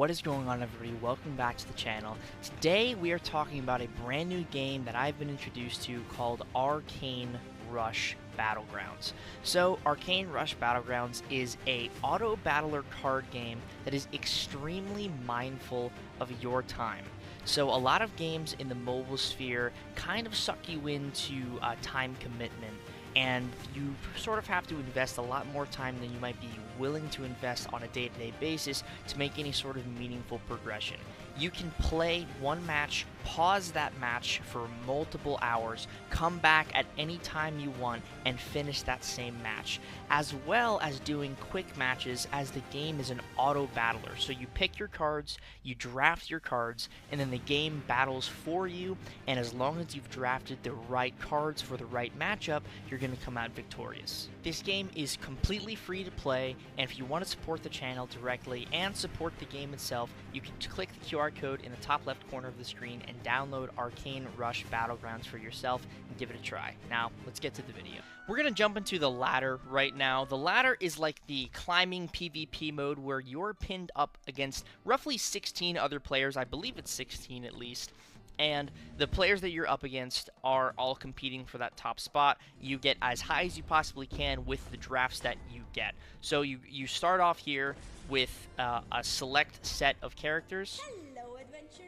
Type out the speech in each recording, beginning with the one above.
What is going on, everybody? Welcome back to the channel. Today we are talking about a brand new game that I've been introduced to called Arcane Rush Battlegrounds. So Arcane Rush Battlegrounds is a auto battler card game that is extremely mindful of your time. So a lot of games in the mobile sphere kind of suck you into time commitment, and you sort of have to invest a lot more time than you might be willing to invest on a day-to-day basis to make any sort of meaningful progression. You can play one match, pause that match for multiple hours, come back at any time you want, and finish that same match, as well as doing quick matches, as the game is an auto battler. So you pick your cards, you draft your cards, and then the game battles for you, and as long as you've drafted the right cards for the right matchup, you're going to come out victorious. This game is completely free to play, and if you want to support the channel directly and support the game itself, you can click the QR code in the top left corner of the screen and download Arcane Rush Battlegrounds for yourself and give it a try. Now, let's get to the video. We're going to jump into the ladder right now. The ladder is like the climbing PvP mode where you're pinned up against roughly 16 other players. I believe it's 16 at least. And the players that you're up against are all competing for that top spot. You get as high as you possibly can with the drafts that you get. So you start off here with a select set of characters. Hello, adventurer.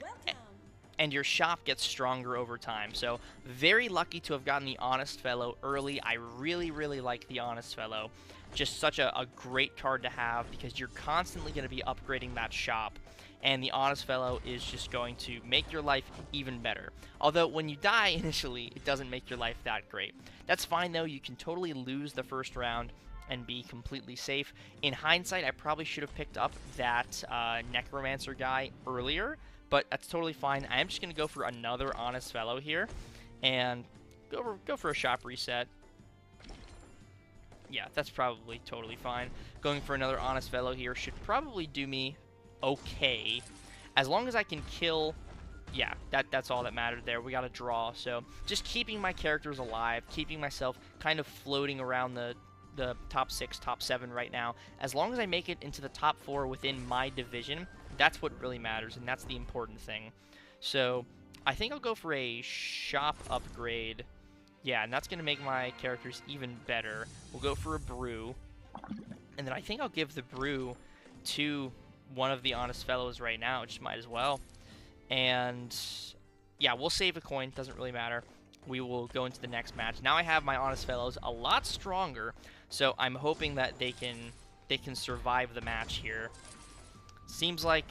Welcome. And your shop gets stronger over time. So very lucky to have gotten the Honest Fellow early. I really like the Honest Fellow. Just such a great card to have because you're constantly going to be upgrading that shop. And the Honest Fellow is just going to make your life even better. Although when you die initially, it doesn't make your life that great. That's fine though, you can totally lose the first round and be completely safe. In hindsight, I probably should have picked up that Necromancer guy earlier, but that's totally fine. I am just going to go for another Honest Fellow here, and go for a shop reset. Yeah, that's probably totally fine. Going for another Honest Fellow here should probably do me okay, as long as I can kill. Yeah, that's all that mattered there. We got a draw, so just keeping my characters alive, keeping myself kind of floating around the top 6, top 7 right now. As long as I make it into the top 4 within my division, that's what really matters, and that's the important thing. So I think I'll go for a shop upgrade. Yeah, and that's going to make my characters even better. We'll go for a brew, and then I think I'll give the brew to one of the Honest Fellows right now. Just might as well. And yeah, we'll save a coin. Doesn't really matter. We will go into the next match. Now I have my Honest Fellows a lot stronger, so I'm hoping that they can survive the match here. Seems like,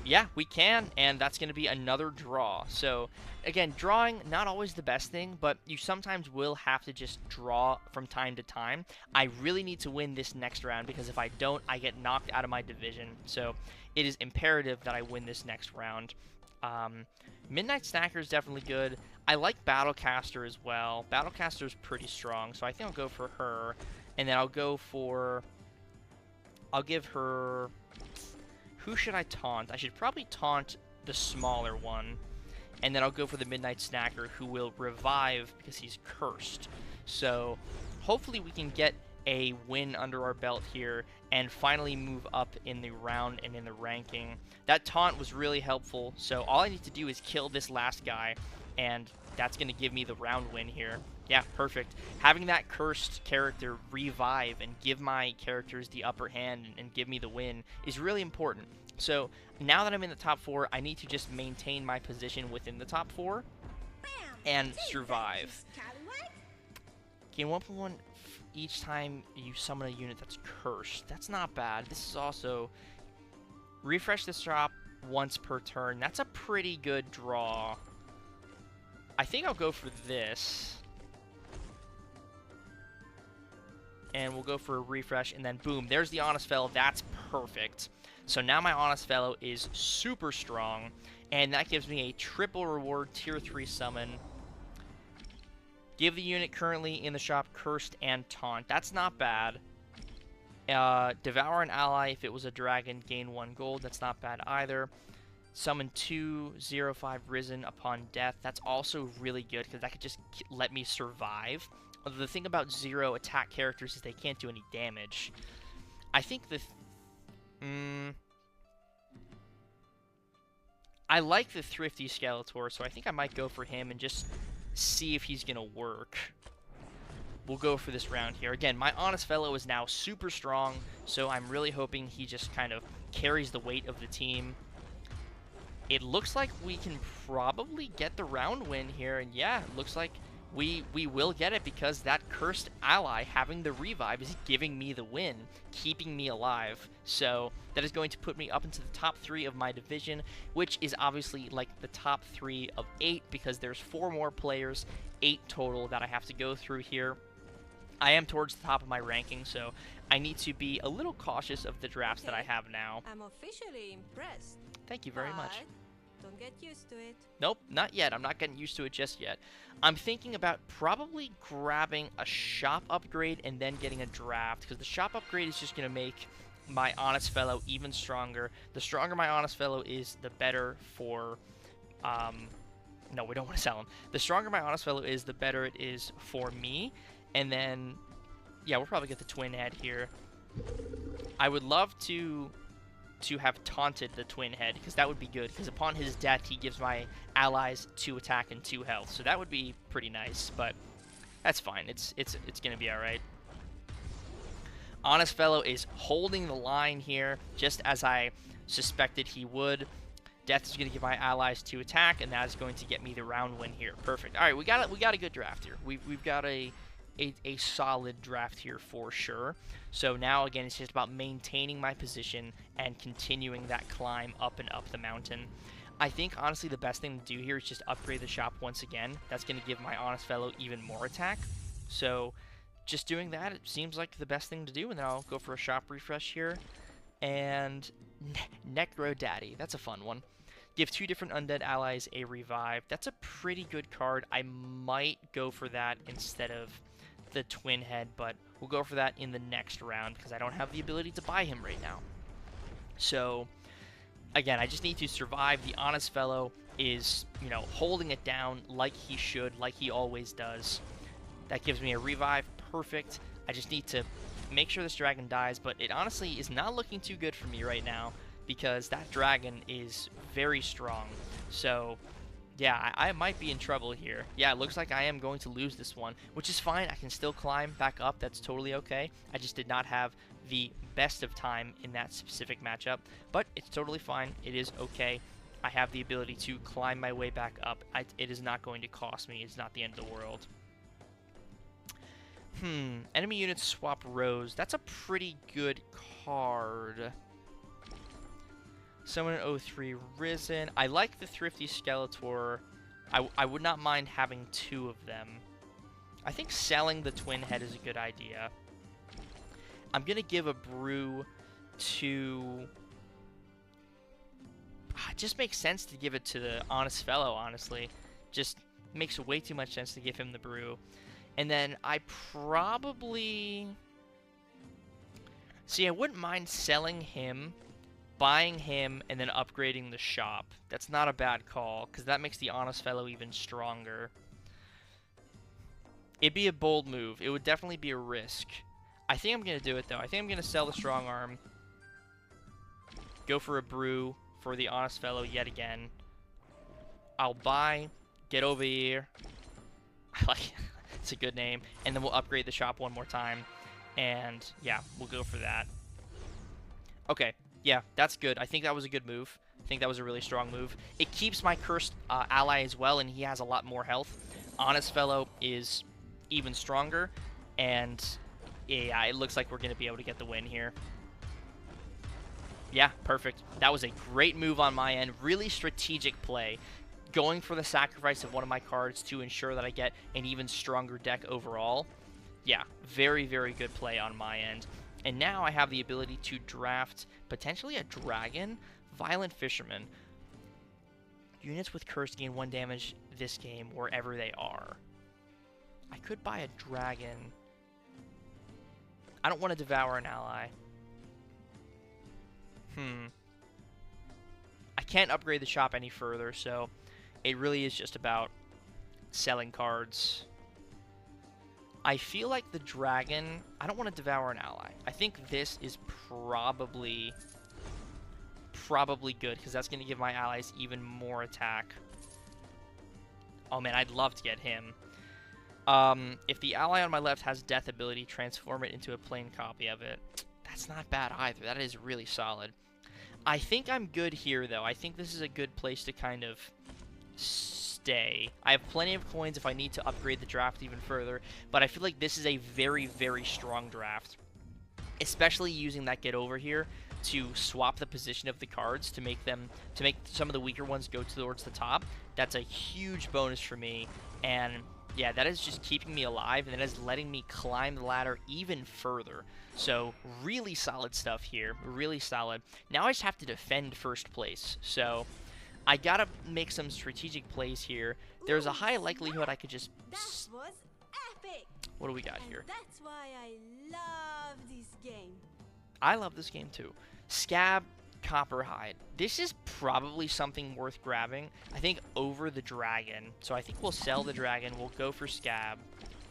yeah, we can, and that's going to be another draw. So again, drawing, not always the best thing, but you sometimes will have to just draw from time to time. I really need to win this next round, because if I don't, I get knocked out of my division. So it is imperative that I win this next round. Midnight Snacker is definitely good. I like Battlecaster as well. Battlecaster is pretty strong, so I think I'll go for her. And then I'll give her... Who should I taunt? I should probably taunt the smaller one. And then I'll go for the Midnight Snacker, who will revive because he's cursed. So hopefully we can get a win under our belt here and finally move up in the round and in the ranking. That taunt was really helpful, so all I need to do is kill this last guy, and that's going to give me the round win here. Yeah, perfect. Having that cursed character revive and give my characters the upper hand and give me the win is really important. So now that I'm in the top 4, I need to just maintain my position within the top 4 and survive. Gain 1.1 each time you summon a unit that's cursed. That's not bad. This is also... Refresh the shop once per turn. That's a pretty good draw. I think I'll go for this. And we'll go for a refresh, and then boom, there's the Honest Fellow. That's perfect. So now my Honest Fellow is super strong, and that gives me a triple reward tier 3 summon. Give the unit currently in the shop Cursed and Taunt. That's not bad. Devour an ally if it was a dragon, gain 1 gold. That's not bad either. Summon 2/05 Risen upon death. That's also really good because that could just let me survive. The thing about 0 attack characters is they can't do any damage. I think the I like the Thrifty Skeletor, so I think I might go for him and just see if he's going to work. We'll go for this round here. Again, my Honest Fellow is now super strong, so I'm really hoping he just kind of carries the weight of the team. It looks like we can probably get the round win here, and yeah, it looks like we will get it because that cursed ally having the revive is giving me the win, keeping me alive. So that is going to put me up into the top 3 of my division, which is obviously like the top 3 of 8 because there's 4 more players, 8 total that I have to go through here. I am towards the top of my ranking, so I need to be a little cautious of the drafts that I have now. I'm officially impressed. Thank you very much. Don't get used to it. Nope, not yet. I'm not getting used to it just yet. I'm thinking about probably grabbing a shop upgrade and then getting a draft, because the shop upgrade is just going to make my Honest Fellow even stronger. The stronger my Honest Fellow is, the better for... no, we don't want to sell him. The stronger my Honest Fellow is, the better it is for me. And then, yeah, we'll probably get the Twin Head here. I would love to have taunted the Twin Head, because that would be good, because upon his death, he gives my allies 2 attack and 2 health. So that would be pretty nice, but that's fine. It's going to be all right. Honest Fellow is holding the line here, just as I suspected he would. Death is going to give my allies 2 attack, and that is going to get me the round win here. Perfect. All right, we got a good draft here. We've got a solid draft here for sure. So now, again, it's just about maintaining my position and continuing that climb up and up the mountain. I think, honestly, the best thing to do here is just upgrade the shop once again. That's going to give my Honest Fellow even more attack. So just doing that, it seems like the best thing to do. And then I'll go for a shop refresh here. And Necro Daddy. That's a fun one. Give 2 different undead allies a revive. That's a pretty good card. I might go for that instead of the Twin Head, but we'll go for that in the next round because I don't have the ability to buy him right now. So, again, I just need to survive. The Honest Fellow is, you know, holding it down like he should, like he always does. That gives me a revive. Perfect. I just need to make sure this dragon dies, but it honestly is not looking too good for me right now because that dragon is very strong. So, yeah, I might be in trouble here. Yeah, it looks like I am going to lose this one, which is fine. I can still climb back up. That's totally okay. I just did not have the best of time in that specific matchup, but it's totally fine. It is okay. I have the ability to climb my way back up. It is not going to cost me. It's not the end of the world. Enemy units swap rows. That's a pretty good card. Summon an 03 Risen. I like the Thrifty Skeletor. I would not mind having 2 of them. I think selling the Twin Head is a good idea. I'm going to give a brew to... It just makes sense to give it to the Honest Fellow, honestly. Just makes way too much sense to give him the brew. And then I probably... See, I wouldn't mind selling him, buying him, and then upgrading the shop. That's not a bad call, because that makes the Honest Fellow even stronger. It'd be a bold move. It would definitely be a risk. I think I'm going to do it, though. I think I'm going to sell the Strong Arm, go for a brew for the Honest Fellow yet again. I'll buy, get over here. I like it. It's a good name. And then we'll upgrade the shop one more time. And, yeah, we'll go for that. Okay. Yeah, that's good. I think that was a good move. I think that was a really strong move. It keeps my cursed ally as well, and he has a lot more health. Honest Fellow is even stronger. And, yeah, it looks like we're going to be able to get the win here. Yeah, perfect. That was a great move on my end. Really strategic play. Going for the sacrifice of one of my cards to ensure that I get an even stronger deck overall. Yeah, very, very good play on my end. And now I have the ability to draft potentially a dragon, Violent Fisherman. Units with curse gain 1 damage this game wherever they are. I could buy a dragon. I don't want to devour an ally. I can't upgrade the shop any further, so it really is just about selling cards. I feel like the dragon... I don't want to devour an ally. I think this is probably probably good, because that's going to give my allies even more attack. Oh man, I'd love to get him. If the ally on my left has death ability, transform it into a plain copy of it. That's not bad either. That is really solid. I think I'm good here, though. I think this is a good place to kind of stay. I have plenty of coins if I need to upgrade the draft even further, but I feel like this is a very, very strong draft. Especially using that get over here to swap the position of the cards to make some of the weaker ones go towards the top. That's a huge bonus for me, and yeah, that is just keeping me alive, and that is letting me climb the ladder even further. So really solid stuff here, really solid. Now I just have to defend first place, so I gotta make some strategic plays here. There's a high likelihood I could just... That was epic! What do we got here? That's why I love this game. I love this game too. Scab, Copperhide. This is probably something worth grabbing. I think over the dragon. So I think we'll sell the dragon. We'll go for Scab.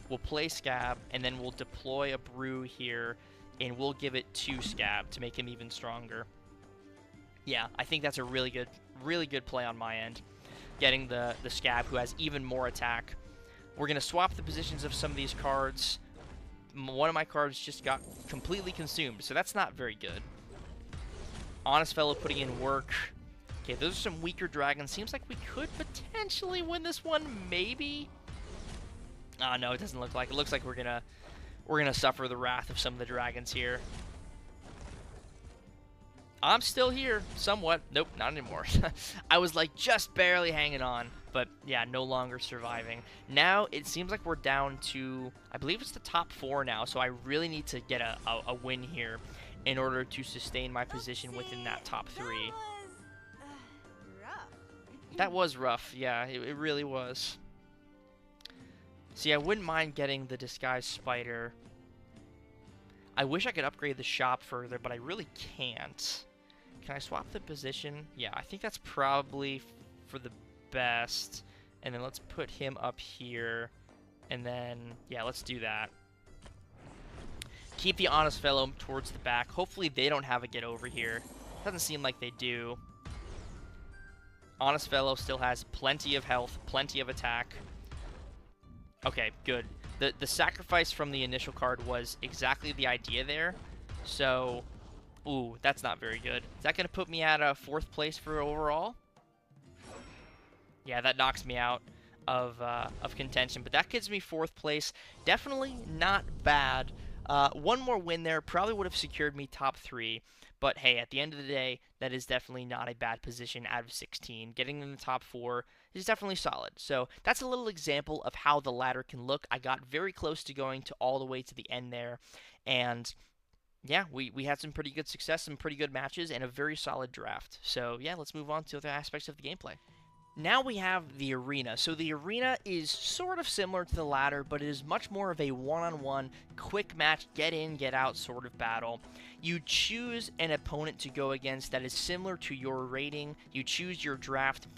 We'll play Scab, and then we'll deploy a Brew here, and we'll give it to Scab to make him even stronger. Yeah, I think that's a really good play on my end. Getting the Scab, who has even more attack. We're going to swap the positions of some of these cards. One of my cards just got completely consumed, so that's not very good. Honest Fellow putting in work. Okay, those are some weaker dragons. Seems like we could potentially win this one, maybe? No, it doesn't look like. It looks like we're gonna suffer the wrath of some of the dragons here. I'm still here, somewhat. Nope, not anymore. I was like just barely hanging on, but yeah, no longer surviving. Now it seems like we're down to, I believe it's the top 4 now, so I really need to get a win here in order to sustain my position within that top 3. That was rough, yeah, it really was. See, I wouldn't mind getting the Disguised Spider. I wish I could upgrade the shop further, but I really can't. Can I swap the position? Yeah, I think that's probably for the best. And then let's put him up here. And then, yeah, let's do that. Keep the Honest Fellow towards the back. Hopefully they don't have a get over here. Doesn't seem like they do. Honest Fellow still has plenty of health, plenty of attack. Okay, good. The sacrifice from the initial card was exactly the idea there. So, ooh, that's not very good. Is that going to put me at 4th place for overall? Yeah, that knocks me out of contention. But that gives me 4th place. Definitely not bad. One more win there probably would have secured me top 3. But hey, at the end of the day, that is definitely not a bad position out of 16. Getting in the top 4 is definitely solid. So that's a little example of how the ladder can look. I got very close to going to all the way to the end there. And yeah, we had some pretty good success, some pretty good matches, and a very solid draft. So yeah, let's move on to other aspects of the gameplay. Now we have the arena. So the arena is sort of similar to the ladder, but it is much more of a one-on-one, quick match, get in, get out sort of battle. You choose an opponent to go against that is similar to your rating. You choose your draft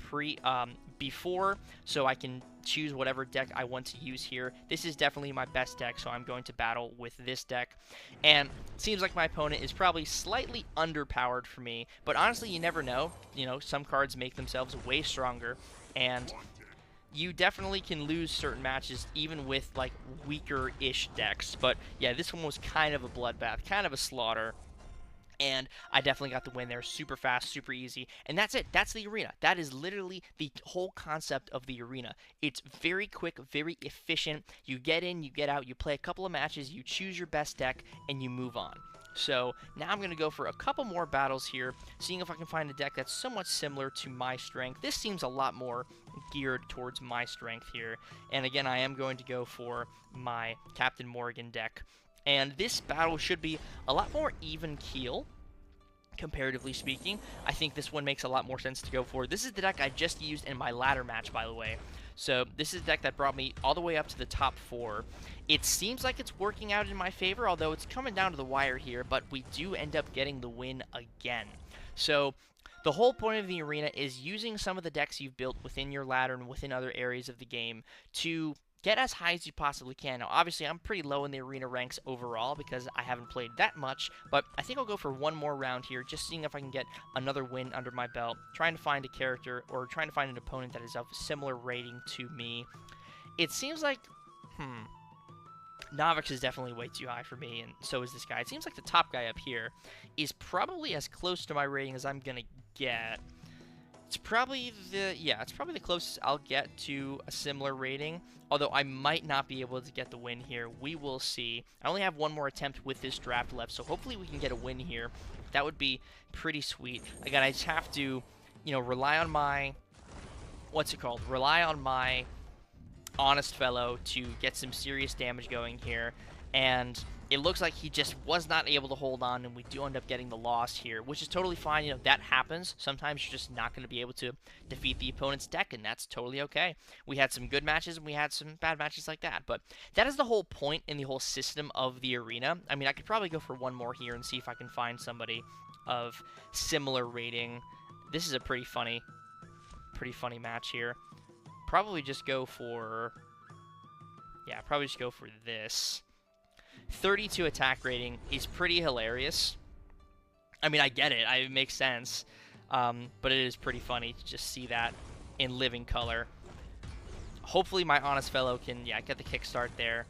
before, so I can choose whatever deck I want to use here. This is definitely my best deck, so I'm going to battle with this deck. And it seems like my opponent is probably slightly underpowered for me, but honestly, you never know. You know, some cards make themselves way stronger, and you definitely can lose certain matches even with, like, weaker-ish decks. But, yeah, this one was kind of a bloodbath, kind of a slaughter. And I definitely got the win there. Super fast, super easy. And that's it. That's the arena. That is literally the whole concept of the arena. It's very quick, very efficient. You get in, you get out, you play a couple of matches, you choose your best deck, and you move on. So now I'm going to go for a couple more battles here, seeing if I can find a deck that's somewhat similar to my strength. This seems a lot more geared towards my strength here. And again, I am going to go for my Captain Morgan deck. And this battle should be a lot more even keel, comparatively speaking. I think this one makes a lot more sense to go for. This is the deck I just used in my ladder match, by the way. So this is the deck that brought me all the way up to the top 4. It seems like it's working out in my favor, although it's coming down to the wire here, but we do end up getting the win again. So the whole point of the arena is using some of the decks you've built within your ladder and within other areas of the game to get as high as you possibly can. Now, obviously, I'm pretty low in the arena ranks overall because I haven't played that much, but I think I'll go for one more round here, just seeing if I can get another win under my belt, trying to find a character, or trying to find an opponent that is of similar rating to me. It seems like, Novix is definitely way too high for me, and so is this guy. It seems like the top guy up here is probably as close to my rating as I'm gonna get. It's probably the closest I'll get to a similar rating, although I might not be able to get the win here. We will see. I only have one more attempt with this draft left, so hopefully we can get a win here. That would be pretty sweet. Again, I just have to, rely on my, rely on my honest fellow to get some serious damage going here, and it looks like he just was not able to hold on, and we do end up getting the loss here, which is totally fine. That happens. Sometimes you're just not going to be able to defeat the opponent's deck, and that's totally okay. We had some good matches, and we had some bad matches like that, but that is the whole point in the whole system of the arena. I mean, I could probably go for one more here and see if I can find somebody of similar rating. This is a pretty funny match here. Probably just go for this. 32 attack rating is pretty hilarious. I mean, I get it. It makes sense. But it is pretty funny to just see that in living color. Hopefully my honest fellow can, get the kickstart there.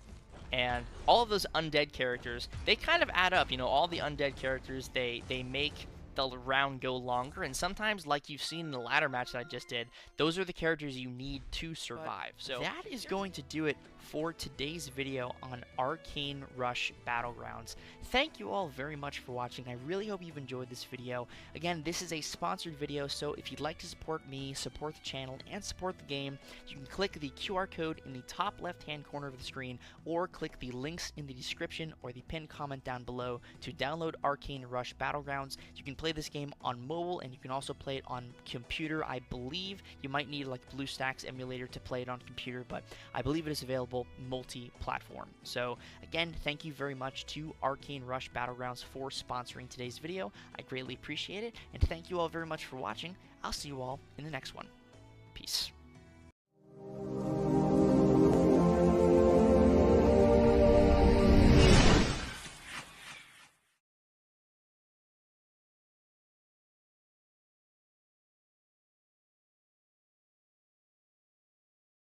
And all of those undead characters, they kind of add up. All the undead characters, they make the round go longer, and sometimes, like you've seen in the ladder match that I just did, those are the characters you need to survive. So that is going to do it for today's video on Arcane Rush Battlegrounds. Thank you all very much for watching. I really hope you've enjoyed this video. Again, this is a sponsored video, so if you'd like to support me, support the channel, and support the game, you can click the QR code in the top left-hand corner of the screen, or click the links in the description or the pinned comment down below to download Arcane Rush Battlegrounds. You can play this game on mobile, and you can also play it on computer. I believe you might need like BlueStacks emulator to play it on computer, but I believe it is available multi-platform. So again, thank you very much to Arcane Rush Battlegrounds for sponsoring today's video. I greatly appreciate it, and thank you all very much for watching. I'll see you all in the next one. Peace.